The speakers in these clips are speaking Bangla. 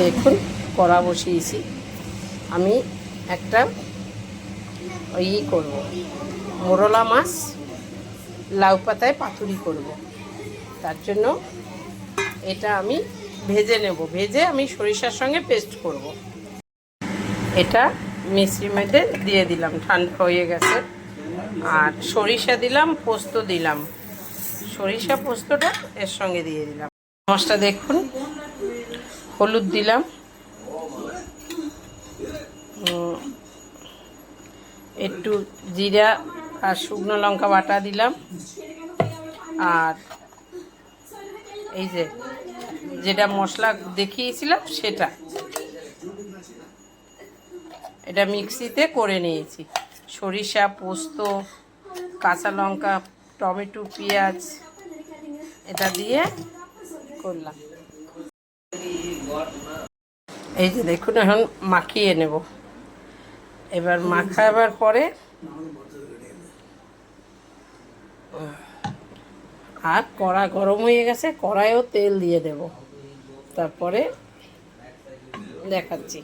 দেখুন কড়া বসিয়েছি। আমি একটা করব, মোরলা মাছ লাউ পাতায় পাতুরি করব। তার জন্য এটা আমি ভেজে নেব, ভেজে আমি সরিষার সঙ্গে পেস্ট করব। এটা মিক্সির মধ্যে দিয়ে দিলাম, ঠান্ডা হয়ে গেছে। আর সরিষা দিলাম, পোস্ত দিলাম, সরিষা পোস্তটা এর সঙ্গে দিয়ে দিলাম। মাছটা দেখুন, হলুদ দিলাম, একটু জিরা আর শুকনো লঙ্কা বাটা দিলাম। আর এই যেটা মশলা দেখিয়েছিলাম সেটা, এটা মিক্সিতে করে নিয়েছি। সরিষা, পোস্ত, কাঁচা লঙ্কা, টমেটো, পেঁয়াজ এটা দিয়ে করলাম। এই যে দেখুন, এখন মাখিয়ে নেব। এবার মাখাবার পরে আর কড়া গরম হয়ে গেছে, কড়াইও তেল দিয়ে দেব, তারপরে দেখাচ্ছি।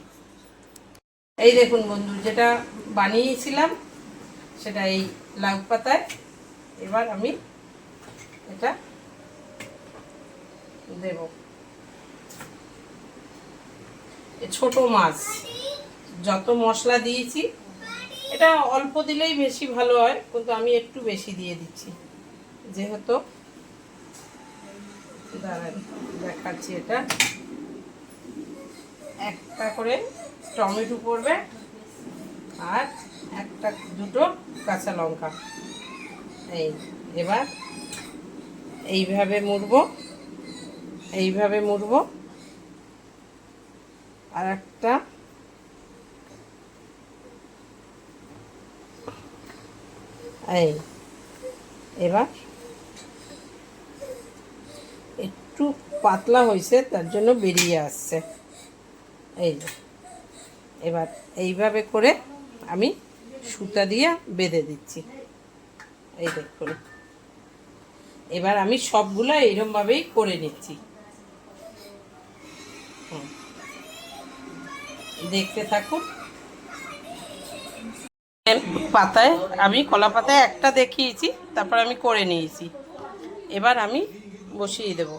এই দেখুন বন্ধু, যেটা বানিয়েছিলাম সেটা এই লাউ পাতায়। এবার আমি এটা দেব। ছোট মাছ, যত মশলা দিয়েছি এটা অল্প দিলেই বেশি ভালো হয়, কিন্তু আমি একটু বেশি দিয়ে দিচ্ছি যেহেতু। দাঁড়ান দেখাচ্ছি। এটা একটা করে টমেটো পড়বে আর একটা দুটো কাঁচা লঙ্কা। এবার এইভাবে মুড়বো, এইভাবে মুড়বো। আর একটা এবার একটু পাতলা হয়েছে, তার জন্য বেরিয়ে আসছে। এবার এইভাবে করে আমি সুতা দিয়ে বেঁধে দিচ্ছি। এই দেখুন, এবার আমি সবগুলো এইরকমভাবেই করে নিচ্ছি। দেখতে থাকুন। পাতায় আমি কলা পাতায় একটা দেখিয়েছি, তারপর আমি করে নিয়েছি। এবার আমি বসিয়ে দেব।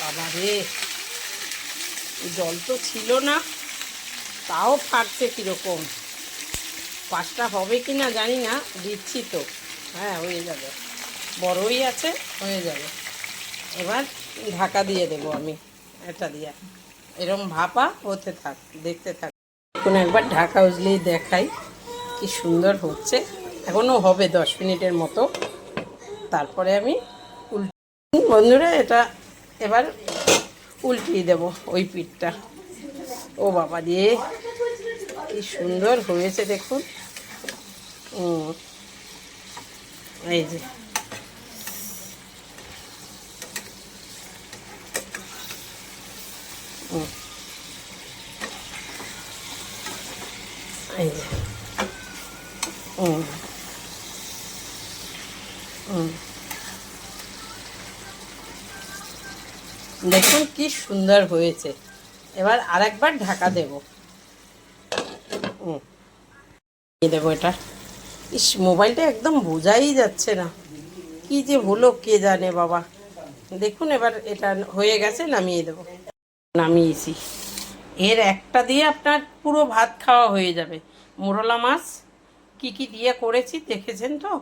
বাবা রে, জল তো ছিল না, তাও ফাটছে কিরকম। পাঁচটা হবে কি না জানি না, দিচ্ছি তো। হ্যাঁ, হয়ে যাবে, বড়ই আছে, হয়ে যাবে। এবার ঢাকা দিয়ে দেব আমি এটা দিয়ে। এরম ভাপা হতে থাক, দেখতে থাক। এখন একবার ঢাকা উজলেই দেখাই কি সুন্দর হচ্ছে। এখনও হবে 10 মিনিটের মতো, তারপরে আমি বন্ধুরা এটা এবার উল্টিয়ে দেব ওই পিঠটা। ও বাবা দিয়ে কি সুন্দর হয়েছে দেখুন। এই যে এই যে দেখুন কি সুন্দর হয়েছে। এবার আরেকবার ঢাকা দেব। দেবো এটা। ইস, মোবাইলটা একদম বোঝাই যাচ্ছে না, কি যে হলো কে জানে বাবা। দেখুন এবার এটা হয়ে গেছে, নামিয়ে দেব। নামিয়েছি। এর একটা দিয়ে আপনার পুরো ভাত খাওয়া হয়ে যাবে। মোরলা মাছ কি কি দিয়ে করেছি দেখেছেন তো।